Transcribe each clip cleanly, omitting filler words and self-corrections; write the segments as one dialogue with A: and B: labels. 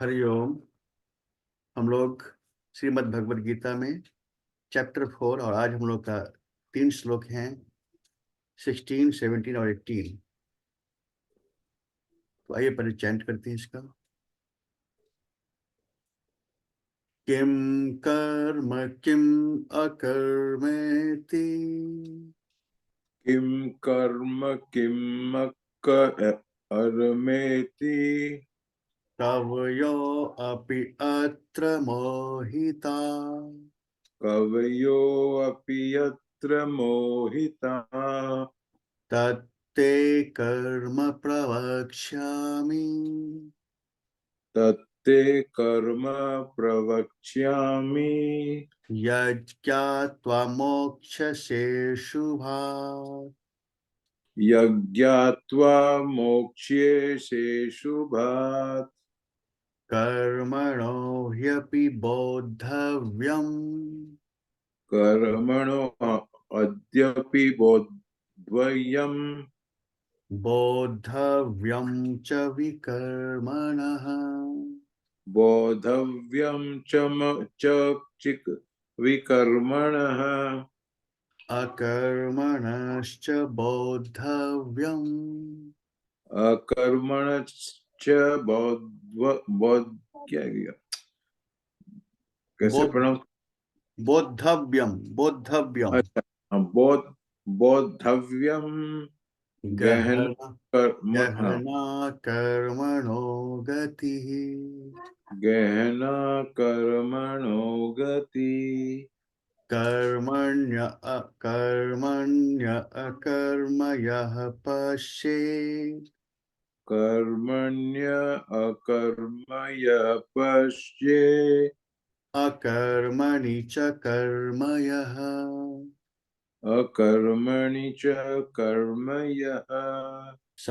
A: हरिओम। हम लोग श्रीमद् भगवद गीता में चैप्टर 4 और आज हम लोग का 3 श्लोक हैं 16, 17 और 18। तो आइए पहले चैंट करते हैं इसका। किम कर्म किम अकर्मेति
B: किम कर्म किम कर्मेति
A: कवयो अपि अत्र मोहिता
B: कवयो अपि यत्र मोहिता
A: तत्ते कर्म प्रवक्ष्यामि
B: तत्ते कर्म प्रवक्ष्यामि
A: यज्ञात्वा मोक्षसे शुभात्।
B: यज्ञात्वा मोक्ष्यसे शुभात्।
A: कर्मणो ह्यपि बोद्धव्यम्
B: कर्मणो अद्यपि बोद्धव्यम्
A: बोद्धव्यं च विकर्मणः
B: बोद्धव्यं चिक् विकर्मणः
A: अकर्मणश्च बोद्धव्यम्
B: अकर्मणश्च क्या गया, कैसे
A: बोध
B: प्रोनाउंस?
A: बोद्धव्यम बोद्धव्यम
B: अच्छा, हाँ, बोद्धव्यम गहन
A: गहना
B: कर्म, हाँ,
A: गहना कर्मणो गतिः
B: गहना कर्मणो गति।
A: कर्मण्य अकर्मण्य अकर्म यः पश्येत्
B: कर्मण्य अकर्म यः पश्येत्
A: अकर्मणि च कर्म यः
B: अकर्मणि च कर्म यः
A: स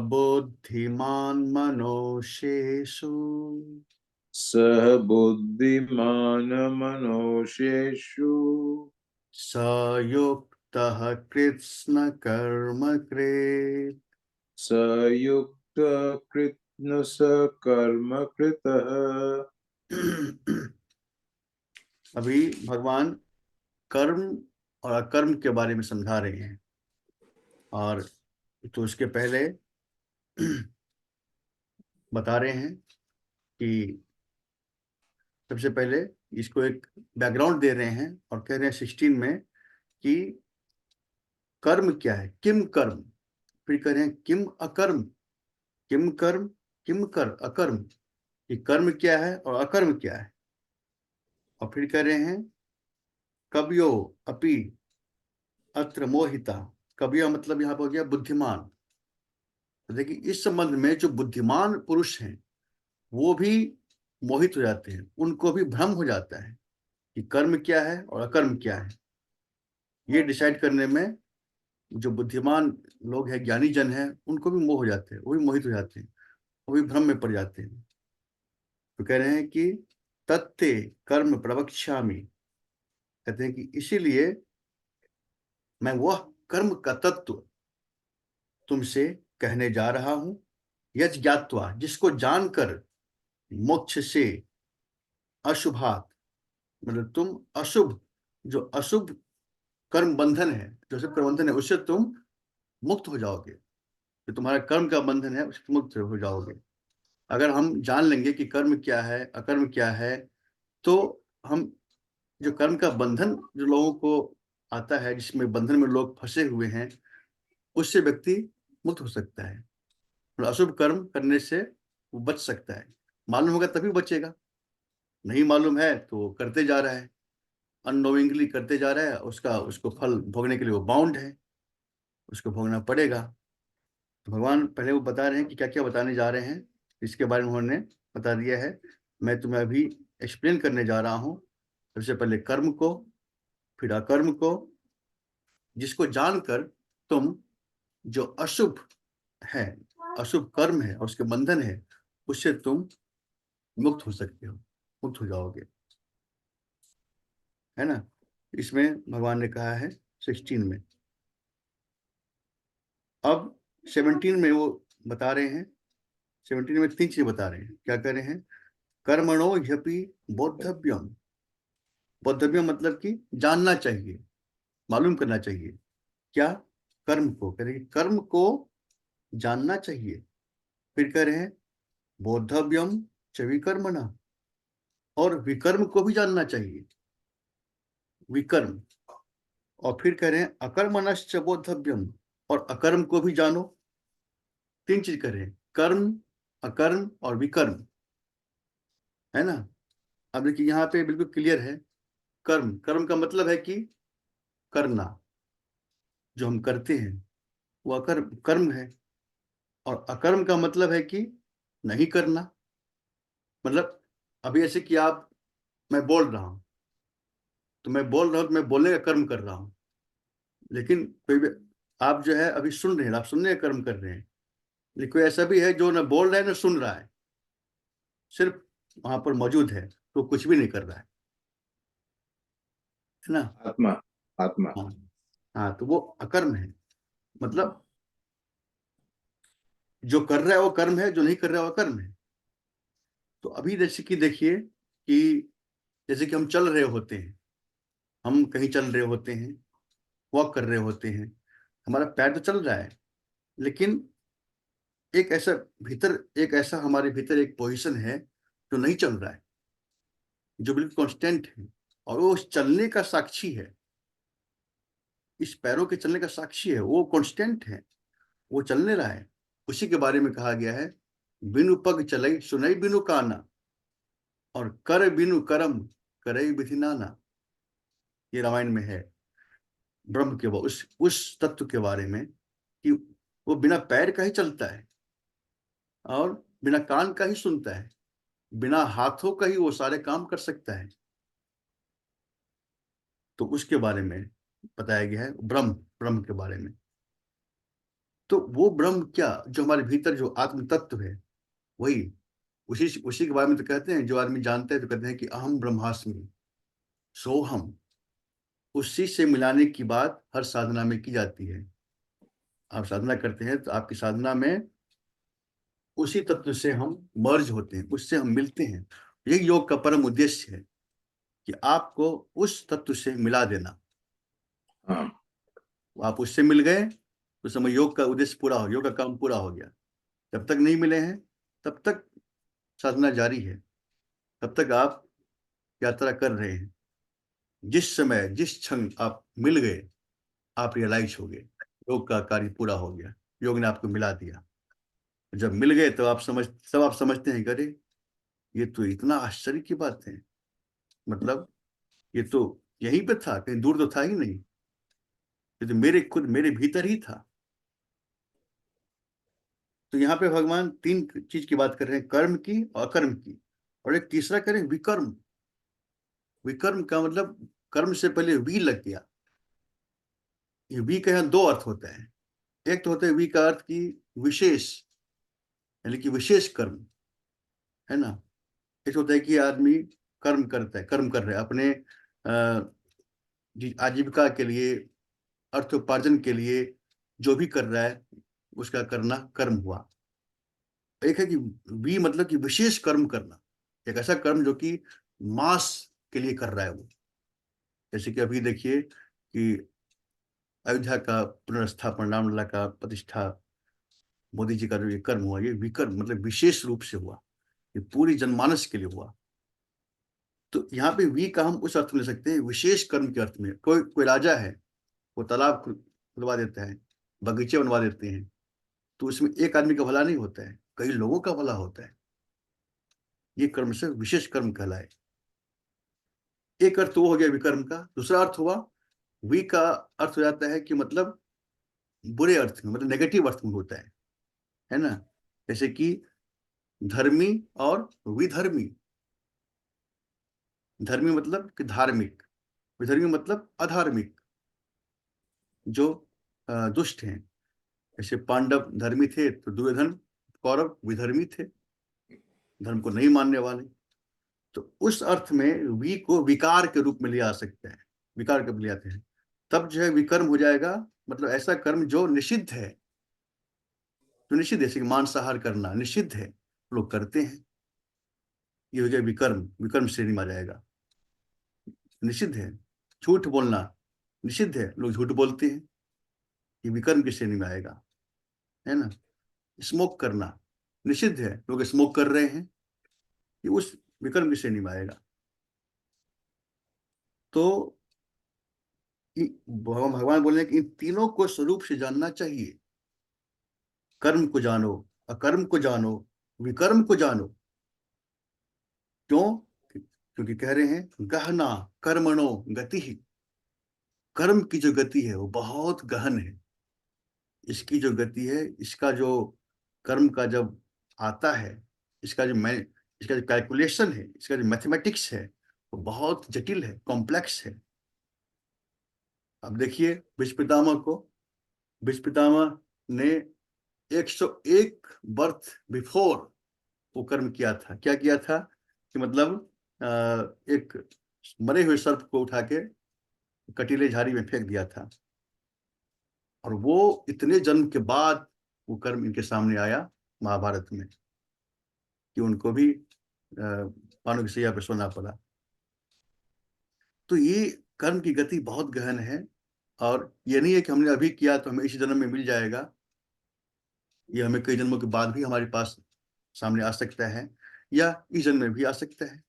A: बुद्धिमान् मनोषेषु
B: सः बुद्धिमान् मनोषेषु
A: स युक्तः कृत्स्न कर्म कृत्।
B: स युक्त कृत्न स कर्म कृतः।
A: अभी भगवान कर्म और अकर्म के बारे में समझा रहे हैं। और तो उसके पहले बता रहे हैं कि सबसे पहले इसको एक बैकग्राउंड दे रहे हैं और कह रहे हैं 16 में कि कर्म क्या है, किम कर्म। फिर कह रहे हैं किम अकर्म, किम कर्म किम कर अकर्म, कि कर्म क्या है और अकर्म क्या है। और फिर कह रहे हैं कवयो अपि अत्र मोहिता। कवयो मतलब यहाँ पर हो गया बुद्धिमान। तो देखिए इस संबंध में जो बुद्धिमान पुरुष हैं वो भी मोहित हो जाते हैं, उनको भी भ्रम हो जाता है कि कर्म क्या है और अकर्म क्या है। ये डिसाइड करने में जो बुद्धिमान लोग हैं, ज्ञानी जन हैं, उनको भी मोह हो जाते हैं, वो भी मोहित हो जाते हैं, वो भी भ्रम में पड़ जाते हैं। तो कह रहे हैं कि तत्ते कर्म प्रवक्ष्यामि, कहते हैं कि इसीलिए मैं वह कर्म का तत्व तुमसे कहने जा रहा हूं। यज ज्ञात्वा, जिसको जानकर, मोक्ष से, अशुभात, मतलब तुम अशुभ, जो अशुभ कर्म बंधन है, जो अशुभ कर्म बंधन है उससे तुम मुक्त हो जाओगे। जो तुम्हारा कर्म का बंधन है उससे तुम मुक्त हो जाओगे। अगर हम जान लेंगे कि कर्म क्या है अकर्म क्या है, तो हम जो कर्म का बंधन जो लोगों को आता है, जिसमें बंधन में लोग फंसे हुए हैं, उससे व्यक्ति मुक्त हो सकता है। मतलब अशुभ कर्म करने से वो बच सकता है। मालूम होगा तभी बचेगा, नहीं मालूम है तो करते जा रहा है, अननोइंगली करते जा रहा है, उसका उसको फल भोगने के लिए वो बाउंड है, उसको भोगना पड़ेगा। तो भगवान पहले वो बता रहे हैं कि क्या क्या बताने जा रहे हैं, इसके बारे में उन्होंने बता दिया है। मैं तुम्हें अभी एक्सप्लेन करने जा रहा हूँ। सबसे पहले कर्म को, फिर अकर्म को, जिसको जानकर तुम जो अशुभ है, अशुभ कर्म है और उसके बंधन है, उससे तुम मुक्त हो सकते हो, मुक्त हो जाओगे, है ना। इसमें भगवान ने कहा है 16 में। अब 17 में वो बता रहे हैं, 17 में 3 चीजें बता रहे हैं। क्या कर रहे हैं? कर्मणो ह्यपि बोद्धव्यम। बोद्धव्यम मतलब कि जानना चाहिए, मालूम करना चाहिए। क्या? कर्म को, कह रहे हैं कर्म को जानना चाहिए। फिर कह रहे हैं बोद्धव्यम च विकर्मणा, और विकर्म को भी जानना चाहिए, विकर्म। और फिर कह रहे हैं अकर्मणश्च बोद्धव्यम, और अकर्म को भी जानो। तीन चीज कह रहे हैं, कर्म, अकर्म और विकर्म, है ना। अब देखिए यहाँ पे बिल्कुल क्लियर है। कर्म, कर्म का मतलब है कि करना, जो हम करते हैं वो अकर्म कर्म है। और अकर्म का मतलब है कि नहीं करना। मतलब अभी ऐसे कि आप, मैं बोल रहा हूँ, तो मैं बोल रहा हूँ तो मैं बोलने का कर्म कर रहा हूँ। लेकिन कोई भी, आप जो है अभी सुन रहे हैं, आप सुनने का कर्म कर रहे हैं। लेकिन कोई ऐसा भी है जो ना बोल रहा है ना सुन रहा है, सिर्फ वहां पर मौजूद है, तो कुछ भी नहीं कर रहा है ना।
B: आत्मा, आत्मा।
A: हाँ। हाँ, तो वो अकर्म है। मतलब जो कर रहा है वो कर्म है, जो नहीं कर रहा है वो अकर्म है। तो अभी जैसे कि देखिए कि जैसे कि हम चल रहे होते हैं, हम कहीं चल रहे होते हैं, वॉक कर रहे होते हैं, हमारा पैर तो चल रहा है, लेकिन एक ऐसा भीतर, एक ऐसा हमारे भीतर एक पोजीशन है जो नहीं चल रहा है, जो बिल्कुल कांस्टेंट है, और वो उस चलने का साक्षी है। इस पैरों के चलने का साक्षी है, वो कांस्टेंट है, वो चलने रहा है। उसी के बारे में कहा गया है, बिनु पग चलई सुनई बिनु काना, और कर बिनु करम करई विधि नाना। ये रामायण में है, ब्रह्म के उस तत्व के बारे में कि वो बिना पैर का ही चलता है, और बिना कान का ही सुनता है, बिना हाथों का ही वो सारे काम कर सकता है। तो उसके बारे में बताया गया है, ब्रह्म, ब्रह्म के बारे में। तो वो ब्रह्म क्या, जो हमारे भीतर जो आत्म तत्व है, वही, उसी उसी के बारे में तो कहते हैं, जो आदमी जानते हैं तो कहते हैं कि अहम ब्रह्मास्मि सोहम। उसी से मिलाने की बात हर साधना में की जाती है। आप साधना करते हैं तो आपकी साधना में उसी तत्व से हम मर्ज होते हैं, उससे हम मिलते हैं। यही योग का परम उद्देश्य है, कि आपको उस तत्व से मिला देना।
B: हाँ।
A: आप उससे मिल गए तो समय योग का उद्देश्य पूरा हो, योग का काम पूरा हो गया। जब तक नहीं मिले हैं तब तक साधना जारी है, तब तक आप यात्रा कर रहे हैं। जिस समय जिस क्षण आप मिल गए, आप रियलाइज हो गए, योग का कार्य पूरा हो गया, योग ने आपको मिला दिया। जब मिल गए तो आप समझते हैं कि अरे ये तो इतना आश्चर्य की बात है। मतलब ये तो यहीं पे था, कहीं दूर तो था ही नहीं, ये तो मेरे खुद मेरे भीतर ही था। तो यहाँ पे भगवान तीन चीज की बात कर रहे हैं, कर्म की और अकर्म की, और एक तीसरा करें विकर्म। विकर्म का मतलब कर्म से पहले वी लग गया। ये वी का यहाँ दो अर्थ होता है। एक तो होता है वी का अर्थ की विशेष, यानी कि विशेष कर्म, है ना। एक होता है कि आदमी कर्म करता है, कर्म कर रहा है अपने आजीविका के लिए, अर्थोपार्जन के लिए, जो भी कर रहा है उसका करना कर्म हुआ। एक है कि वी मतलब कि विशेष कर्म करना, एक ऐसा कर्म जो कि मास के लिए कर रहा है वो। जैसे कि अभी देखिए कि अयोध्या का पुनर्स्थापन, रामलला का प्रतिष्ठा, मोदी जी का जो ये कर्म हुआ, ये विकर्म मतलब विशेष रूप से हुआ, ये पूरी जनमानस के लिए हुआ। तो यहाँ पे वी का हम उस अर्थ में ले सकते हैं, विशेष कर्म के अर्थ में। कोई कोई राजा है, वो तालाब खुलवा देता है, बगीचे बनवा देते हैं, तो उसमें एक आदमी का भला नहीं होता है, कई लोगों का भला होता है। ये कर्म से विशेष कर्म कहलाए। एक अर्थ वो हो गया विकर्म का। दूसरा अर्थ हुआ, वी का अर्थ हो जाता है कि मतलब बुरे अर्थ में, मतलब नेगेटिव अर्थ में होता है ना। जैसे कि धर्मी और विधर्मी। धर्मी मतलब कि धार्मिक, विधर्मी मतलब अधार्मिक, जो दुष्ट हैं। जैसे पांडव धर्मी थे तो दुर्योधन कौरव विधर्मी थे, धर्म को नहीं मानने वाले। तो उस अर्थ में वी को विकार के रूप में लिया आ सकता है, विकार के रूप में ले आते हैं। तब जो है विकर्म हो जाएगा, मतलब ऐसा कर्म जो निषिद्ध है, जो निषिद्ध है, जैसे कि मांसाहार करना निषिद्ध है, लोग करते हैं। ये हो जाए विकर्म, विकर्म श्रेणी में आ जाएगा। निषिद्ध है। झूठ बोलना निषिद्ध है, लोग झूठ बोलते हैं, ये विकर्म की श्रेणी में आएगा, है ना। स्मोक करना निषिद्ध है, लोग स्मोक कर रहे हैं, ये उस विकर्म की श्रेणी में आएगा। तो भगवान बोल रहे हैं कि इन तीनों को स्वरूप से जानना चाहिए। कर्म को जानो, अकर्म को जानो, विकर्म को जानो। क्यों? क्योंकि कह रहे हैं गहना कर्मणो गति ही, कर्म की जो गति है वो बहुत गहन है। इसकी जो गति है, इसका जो कर्म का जब आता है, इसका जो कैलकुलेशन है, इसका जो मैथमेटिक्स है, वो बहुत जटिल है, कॉम्प्लेक्स है। अब देखिए भीष्म पितामह को, भीष्म पितामह ने 101 बर्थ बिफोर वो कर्म किया था। क्या किया था कि मतलब एक मरे हुए सर्प को उठा के कटीले झाड़ी में फेंक दिया था, और वो इतने जन्म के बाद वो कर्म इनके सामने आया महाभारत में, कि उनको भी पानों की सैया पर सोना पड़ा। तो ये कर्म की गति बहुत गहन है, और ये नहीं है कि हमने अभी किया तो हमें इसी जन्म में मिल जाएगा। ये हमें कई जन्मों के बाद भी हमारे पास सामने आ सकता है, या इस जन्म में भी आ सकता है।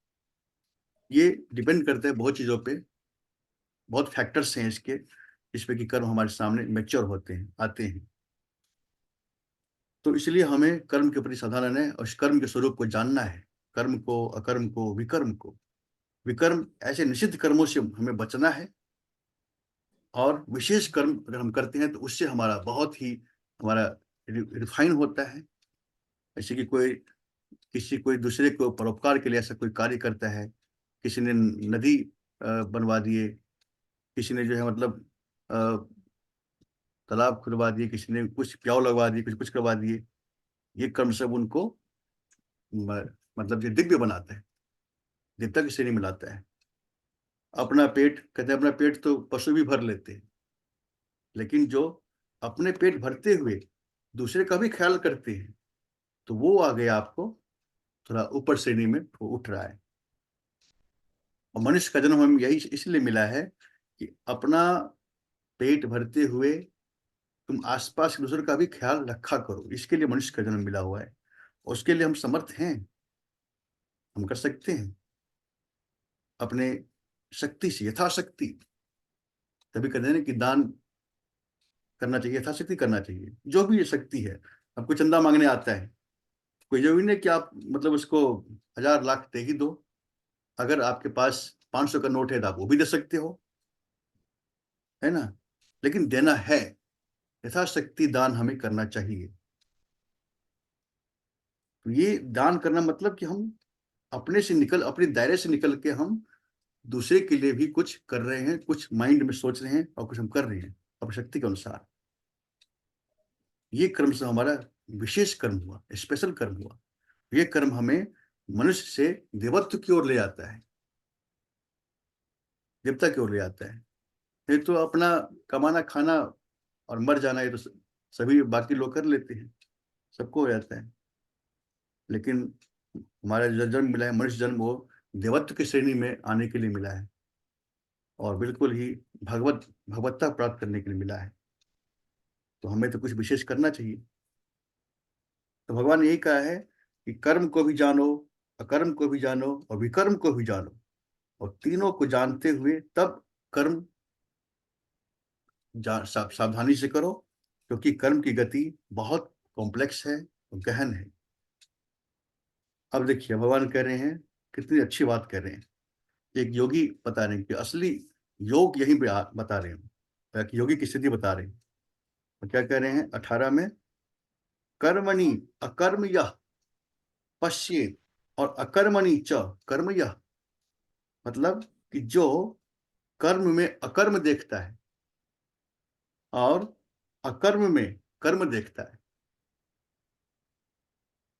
A: ये डिपेंड करता है बहुत चीज़ों पे, बहुत फैक्टर्स हैं इसके, इस पे कि कर्म हमारे सामने मैच्योर होते हैं, आते हैं। तो इसलिए हमें कर्म के प्रति सावधान है, और इस कर्म के स्वरूप को जानना है। कर्म को, अकर्म को, विकर्म को। विकर्म ऐसे निषिद्ध कर्मों से हमें बचना है, और विशेष कर्म अगर हम करते हैं तो उससे हमारा बहुत ही हमारा रिफाइन होता है। जैसे कि कोई दूसरे को परोपकार के लिए ऐसा कोई कार्य करता है, किसी ने नदी बनवा दिए, किसी ने जो है मतलब तालाब खुदवा दिए, किसी ने कुछ प्याव लगवा दिए, कुछ कुछ करवा दिए, ये कर्म सब उनको मतलब ये दिव्य बनाता है, देवता की श्रेणी में लाता है। अपना पेट, कहते हैं अपना पेट तो पशु भी भर लेते हैं, लेकिन जो अपने पेट भरते हुए दूसरे का भी ख्याल करते हैं, तो वो आगे आपको थोड़ा ऊपर श्रेणी में वो उठ रहा है। और मनुष्य का जन्म हमें यही इसलिए मिला है कि अपना पेट भरते हुए तुम आसपास दूसरे का भी ख्याल रखा करो। इसके लिए मनुष्य का जन्म मिला हुआ है, और उसके लिए हम समर्थ हैं, हम कर सकते हैं अपने शक्ति से, यथाशक्ति। तभी कहते हैं ना कि दान करना चाहिए, यथाशक्ति करना चाहिए, जो भी ये शक्ति है। आपको चंदा मांगने आता है, कोई जरूरी नहीं कि आप मतलब उसको 1000 लाख दे ही दो। अगर आपके पास 500 का नोट है तो आप वो भी दे सकते हो, है ना। लेकिन देना है, यथाशक्ति दान हमें करना चाहिए। तो ये दान करना मतलब कि हम अपने दायरे से निकल के हम दूसरे के लिए भी कुछ कर रहे हैं, कुछ माइंड में सोच रहे हैं, और कुछ हम कर रहे हैं अपनी शक्ति के अनुसार। ये कर्म से हमारा विशेष कर्म हुआ, स्पेशल कर्म हुआ। ये कर्म हमें मनुष्य से देवत्व की ओर ले आता है, देवता की ओर ले आता है। नहीं तो अपना कमाना खाना और मर जाना, ये तो सभी बाकी लोग कर लेते हैं, सबको हो जाता है। लेकिन हमारा जो जन्म मिला है, मनुष्य जन्म, वो देवत्व की श्रेणी में आने के लिए मिला है, और बिल्कुल ही भगवत्ता प्राप्त करने के लिए मिला है। तो हमें तो कुछ विशेष करना चाहिए। तो भगवान ने यही कहा है कि कर्म को भी जानो, अकर्म को भी जानो, और विकर्म को भी जानो, और तीनों को जानते हुए तब कर्म सावधानी से करो, क्योंकि कर्म की गति बहुत कॉम्प्लेक्स है, गहन है। अब देखिए भगवान कह रहे हैं, कितनी अच्छी बात कह रहे हैं। एक योगी बता रहे हैं कि असली योग यहीं पे बता रहे हैं, कि योगी की स्थिति बता रहे हैं। तो क्या कह रहे हैं 18 में, कर्मणि अकर्म यह पश्येत, और अकर्मणि च कर्म यह। मतलब कि जो कर्म में अकर्म देखता है, और अकर्म में कर्म देखता है,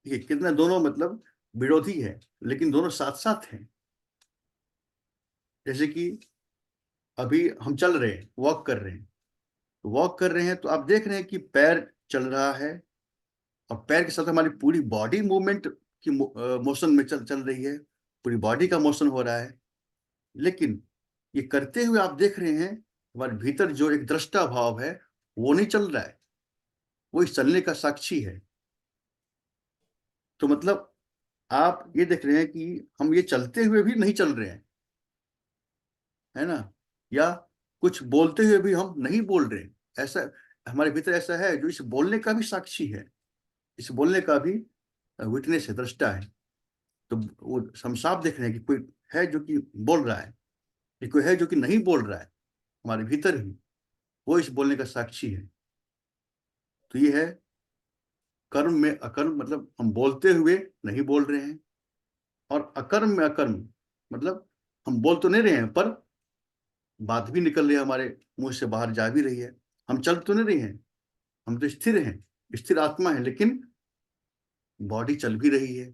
A: ये कितना दोनों मतलब विरोधी है, लेकिन दोनों साथ साथ हैं। जैसे कि अभी हम चल रहे हैं, वॉक कर रहे हैं, वॉक कर रहे हैं तो आप देख रहे हैं कि पैर चल रहा है, और पैर के साथ हमारी पूरी बॉडी मूवमेंट की मोशन में चल चल रही है। पूरी बॉडी का मोशन हो रहा है, लेकिन ये करते हुए आप देख रहे हैं हमारे भीतर जो एक दृष्टा भाव है वो नहीं चल रहा है, वो इस चलने का साक्षी है। तो मतलब आप ये देख रहे हैं कि हम ये चलते हुए भी नहीं चल रहे हैं, है ना, या कुछ बोलते हुए भी हम नहीं बोल रहे हैं। ऐसा हमारे भीतर ऐसा है जो इस बोलने का भी साक्षी है, इस बोलने का भी विटनेस है, दृष्टा है। तो वो हम साफ देख रहे हैं कि कोई है जो कि बोल रहा है, कि कोई है जो कि नहीं बोल रहा है, हमारे भीतर ही वो इस बोलने का साक्षी है। तो ये है कर्म में अकर्म, मतलब हम बोलते हुए नहीं बोल रहे हैं, और अकर्म में अकर्म मतलब हम बोल तो नहीं रहे हैं पर बात भी निकल रही है, हमारे मुंह से बाहर जा भी रही है। हम चल तो नहीं रहे हैं, हम तो स्थिर हैं, स्थिर आत्मा है, लेकिन बॉडी चल भी रही है।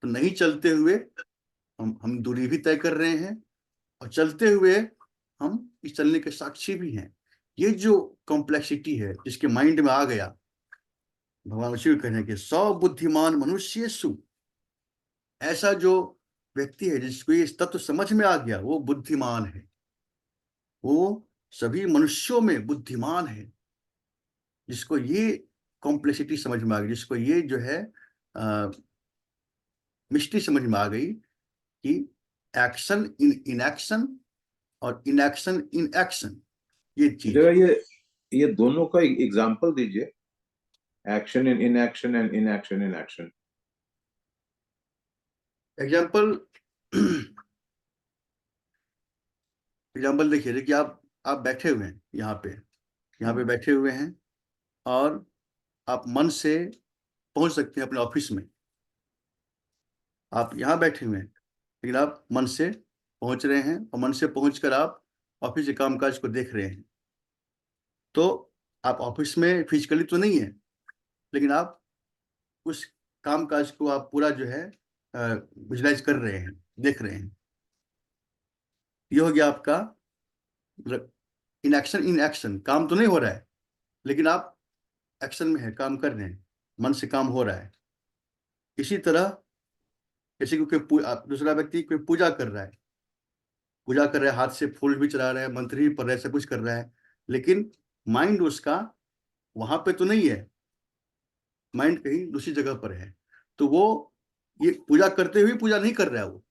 A: तो नहीं चलते हुए हम दूरी भी तय कर रहे हैं, और चलते हुए हम इस चलने के साक्षी भी हैं। ये जो कॉम्प्लेक्सिटी है जिसके माइंड में आ गया, भगवान शिव कह रहे हैं कि सौ बुद्धिमान मनुष्य सु, ऐसा जो व्यक्ति है जिसको ये तत्व समझ में आ गया वो बुद्धिमान है, वो सभी मनुष्यों में बुद्धिमान है। जिसको ये कॉम्प्लेक्सिटी समझ में आ गई, जिसको ये जो है मिस्ट्री समझ में आ गई कि एक्शन इन इनएक्शन और इनएक्शन इन एक्शन, ये चीज।
B: जरा ये दोनों का एग्जांपल दीजिए, action in inaction and inaction in action.
A: Example example देखिए, देखिए आप बैठे हुए हैं यहाँ पे बैठे हुए हैं, और आप मन से पहुंच सकते हैं अपने ऑफिस में। आप यहाँ बैठे हुए हैं, लेकिन आप मन से पहुंच रहे हैं, और मन से पहुंचकर आप ऑफिस के कामकाज को देख रहे हैं। तो आप ऑफिस में फिजिकली तो नहीं है, लेकिन आप उस कामकाज को आप पूरा जो है विजुलाइज कर रहे हैं, देख रहे हैं। ये हो गया आपका इन एक्शन इन एक्शन। काम तो नहीं हो रहा है, लेकिन आप एक्शन में है, काम कर रहे हैं, मन से काम हो रहा है। इसी तरह जैसे कि दूसरा व्यक्ति कोई पूजा कर रहा है, पूजा कर रहा है, हाथ से फूल भी चला रहा है, मंत्र भी पढ़ रहा है, सब कुछ कर रहा है, लेकिन माइंड उसका वहां पे तो नहीं है, माइंड कहीं दूसरी जगह पर है। तो वो ये पूजा करते हुए पूजा नहीं कर रहा है। वो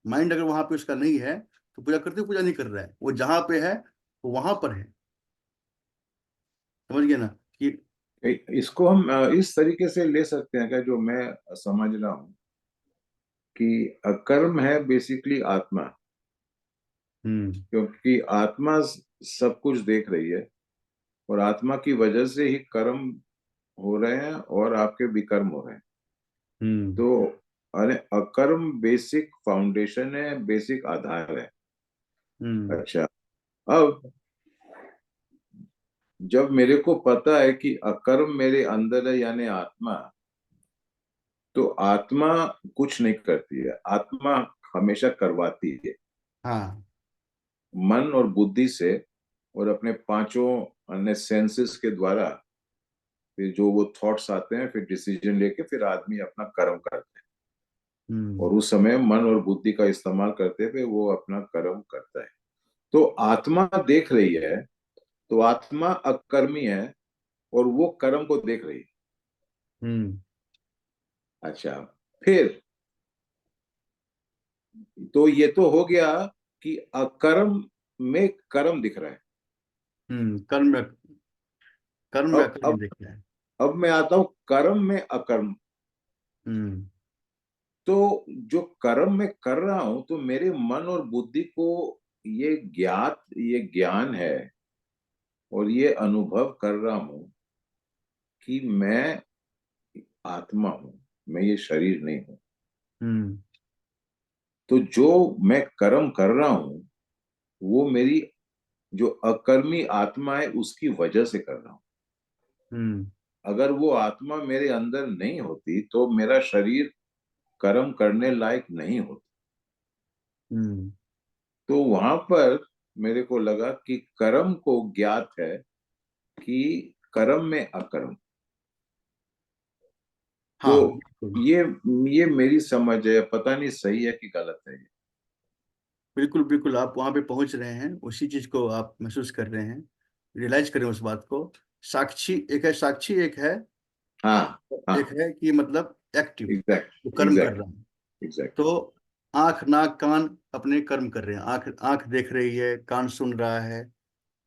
A: माइंड अगर वहां पे उसका नहीं है तो पूजा करते हुए पूजा नहीं कर रहा है, वो जहां पे है वो वहां पर है। समझ गए ना कि
B: इसको हम इस तरीके से ले सकते हैं क्या, जो मैं समझ रहा हूँ कि कर्म है बेसिकली आत्मा,
A: हम्म
B: क्योंकि आत्मा सब कुछ देख रही है, और आत्मा की वजह से ही कर्म हो रहे हैं और आपके विकर्म हो रहे हैं।
A: हम्म
B: तो अरे अकर्म बेसिक फाउंडेशन है, बेसिक आधार है।
A: हम्म
B: अच्छा, अब जब मेरे को पता है कि अकर्म मेरे अंदर है यानी आत्मा, तो आत्मा कुछ नहीं करती है, आत्मा हमेशा करवाती है,
A: हाँ
B: मन और बुद्धि से, और अपने पांचों अन्य सेंसेस के द्वारा। फिर जो वो थॉट्स आते हैं, फिर डिसीजन लेके फिर आदमी अपना कर्म करता है,
A: हम्म
B: और उस समय मन और बुद्धि का इस्तेमाल करते हुए वो अपना कर्म करता है। तो आत्मा देख रही है, तो आत्मा अकर्मी है, और वो कर्म को देख रही है।
A: हम्म
B: अच्छा, फिर तो ये तो हो गया कि अकर्म में कर्म दिख रहा है।
A: कर्म में
B: अब
A: अकर्म
B: अब
A: दिख रहा है।
B: अब मैं आता हूं कर्म में अकर्म।
A: हम्म
B: तो जो कर्म मैं कर रहा हूं, तो मेरे मन और बुद्धि को ये ज्ञान है, और ये अनुभव कर रहा हूं कि मैं आत्मा हूं, मैं ये शरीर नहीं हूं।
A: हम्म
B: तो जो मैं कर्म कर रहा हूं, वो मेरी जो अकर्मी आत्मा है उसकी वजह से कर रहा हूं।
A: हम्म
B: अगर वो आत्मा मेरे अंदर नहीं होती तो मेरा शरीर कर्म करने लायक नहीं होता।
A: हम्म
B: तो वहां पर मेरे को लगा कि कर्म को ज्ञात है कि कर्म में अकर्म। तो
A: हाँ
B: ये मेरी समझ है, पता नहीं सही है कि गलत है।
A: बिल्कुल बिल्कुल, आप वहां पे पहुंच रहे हैं, उसी चीज को आप महसूस कर रहे हैं, रियलाइज करें उस बात को। साक्षी एक है, साक्षी एक है,
B: हाँ
A: एक
B: हाँ,
A: है कि मतलब एक्टिव, जो
B: एग्जैक्ट
A: कर्म कर
B: एग्जैक्ट
A: रहा है।
B: एग्जैक्ट।
A: तो आंख नाक कान अपने कर्म कर रहे हैं, आंख आंख देख रही है, कान सुन रहा है,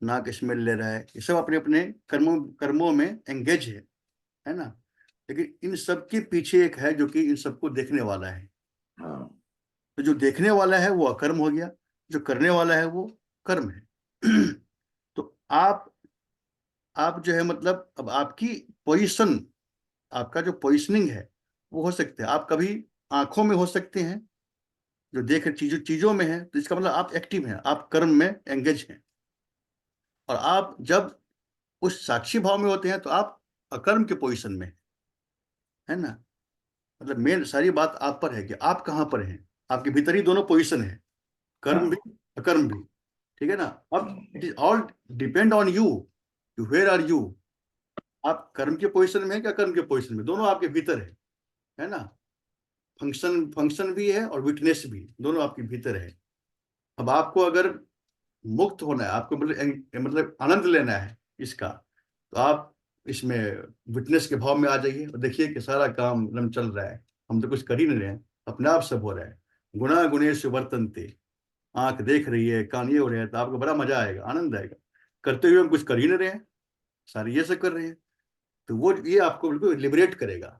A: नाक स्मेल ले रहा है, ये सब अपने अपने कर्मों कर्मों में एंगेज है ना। लेकिन इन सब के पीछे एक है जो कि इन सबको देखने वाला है।
B: हाँ
A: तो जो देखने वाला है वो अकर्म हो गया, जो करने वाला है वो कर्म है। तो आप जो है मतलब अब आपकी पोजीशन, आपका जो पोजिशनिंग है वो हो सकता है, आप कभी आंखों में हो सकते हैं जो देख चीजों चीजों में है, तो इसका मतलब आप एक्टिव हैं, आप कर्म में एंगेज हैं। और आप जब उस साक्षी भाव में होते हैं तो आप अकर्म के पोजीशन में है ना। मतलब मेन सारी बात आप पर है कि आप कहाँ पर हैं, आपके भीतर ही दोनों पोजीशन है, कर्म भी
B: हाँ
A: अकर्म भी। ठीक है ना। अब it is all depend on you, where are you. आप कर्म के पोजीशन में है क्या कर्म के पोजीशन में, दोनों आपके भीतर है ना। फंक्शन फंक्शन भी है और विटनेस भी, दोनों आपके भीतर है। अब आपको अगर मुक्त होना है, आपको मतलब आनंद लेना है इसका, तो आप इसमें विटनेस के भाव में आ जाइए और देखिए कि सारा काम एकदम चल रहा है, हम तो कुछ कर ही नहीं रहे हैं, अपने आप सब हो रहा है। गुणा गुणेषु वर्तन्ते, आंख देख रही है, कान ये हो रहे हैं, तो आपको बड़ा मजा आएगा, आनंद आएगा। करते हुए हम कुछ कर ही नहीं रहे हैं, सारे ये सब कर रहे हैं। तो वो ये आपको बिल्कुल लिबरेट करेगा,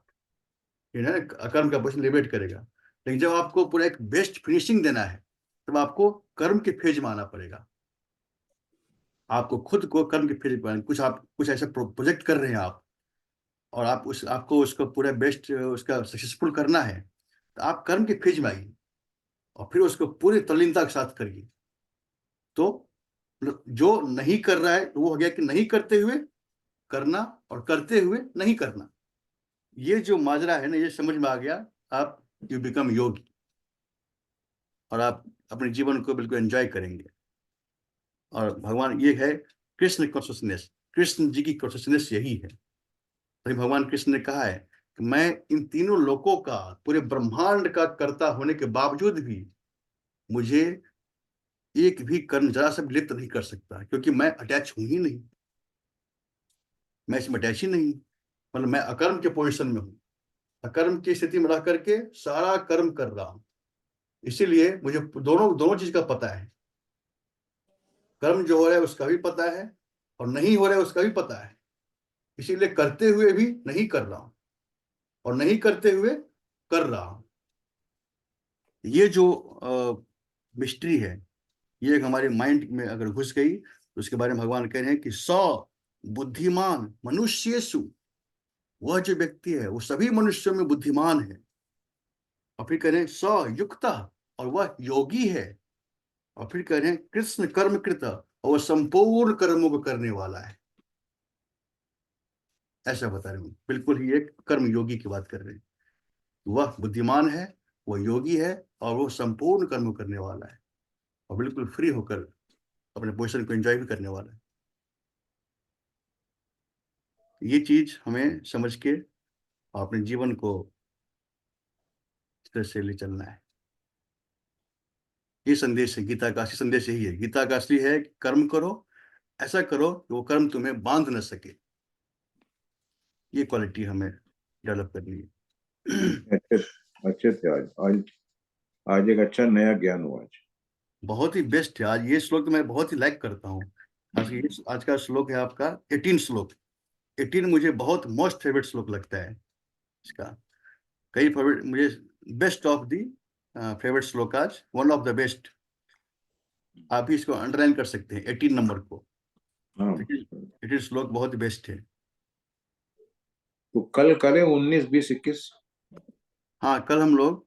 A: ये ना अकर्म का पोषण लिबरेट करेगा। लेकिन जब आपको पूरा एक बेस्ट फिनिशिंग देना है, तब आपको कर्म के फेज में आना पड़ेगा। आपको खुद को कर्म के फेज में, कुछ आप कुछ ऐसा प्रोजेक्ट कर रहे हैं आप, और आप उस आपको उसको पूरा बेस्ट उसका सक्सेसफुल करना है, तो आप कर्म के फेज में आइए और फिर उसको पूरी तल्लीनता के साथ करिए। तो जो नहीं कर रहा है तो वो हो गया कि नहीं करते हुए करना, और करते हुए नहीं करना। ये जो माजरा है ना, ये समझ में आ गया, आप यू बिकम योगी, और आप अपने जीवन को बिल्कुल एंजॉय करेंगे। और भगवान ये है कृष्ण कॉन्शियसनेस, कृष्ण जी की कॉन्शियसनेस यही है। तभी भगवान कृष्ण ने कहा है कि मैं इन तीनों लोकों का, पूरे ब्रह्मांड का कर्ता होने के बावजूद भी मुझे एक भी कर्म जरा सा भी लिप्त नहीं कर सकता, क्योंकि मैं अटैच हूं ही नहीं, मैं इसमें अटैच ही नहीं। मतलब मैं अकर्म के पोजिशन में हूँ, अकर्म की स्थिति में रह करके सारा कर्म कर रहा हूँ। इसीलिए मुझे दोनों दोनों चीज का पता है, कर्म जो हो रहा है उसका भी पता है, और नहीं हो रहा है उसका भी पता है। इसीलिए करते हुए भी नहीं कर रहा हूं, और नहीं करते हुए कर रहा हूं। ये जो मिस्ट्री है, ये एक हमारे माइंड में अगर घुस गई, तो उसके बारे में भगवान कह रहे हैं कि 100 बुद्धिमान मनुष्येषु, वह जो व्यक्ति है वो सभी मनुष्यों में बुद्धिमान है। और फिर कह रहे हैं 100 युक्त, और वह योगी है। और फिर कह रहे हैं कृष्ण कर्म कृत, और वह संपूर्ण कर्मों को करने वाला है। ऐसा बता रहे हैं, बिल्कुल ही एक कर्म योगी की बात कर रहे हैं। वह बुद्धिमान है, वह योगी है, और वो संपूर्ण कर्म करने वाला है, और बिल्कुल फ्री होकर अपने पोजिशन को एंजॉय भी करने वाला है। ये चीज हमें समझ के अपने जीवन को इस तरह से ले चलना है। ये संदेश है गीता का, असली संदेश यही है। गीता का असली है कि कर्म करो, ऐसा करो कि वो कर्म तुम्हें बांध न सके। ये क्वालिटी हमें डेवलप करनी है।
B: अच्छे अच्छे थे आज आज आज एक अच्छा नया ज्ञान हुआ आज।
A: बहुत ही बेस्ट है आज, ये श्लोक तो मैं बहुत ही लाइक करता हूँ। आज का श्लोक है आपका 18 श्लोक। 18 मुझे बहुत मोस्ट फेवरेट श्लोक लगता है इसका। कई फेवरेट मुझे, बेस्ट ऑफ दी फेवरेट श्लोक, आज वन ऑफ द बेस्ट। आप ही इसको अंडरलाइन कर सकते हैं 18 नंबर को।
B: हाँ,
A: 18 श्लोक बहुत ही बेस्ट है।
B: तो कल करें 19 20 21।
A: हाँ, कल हम लोग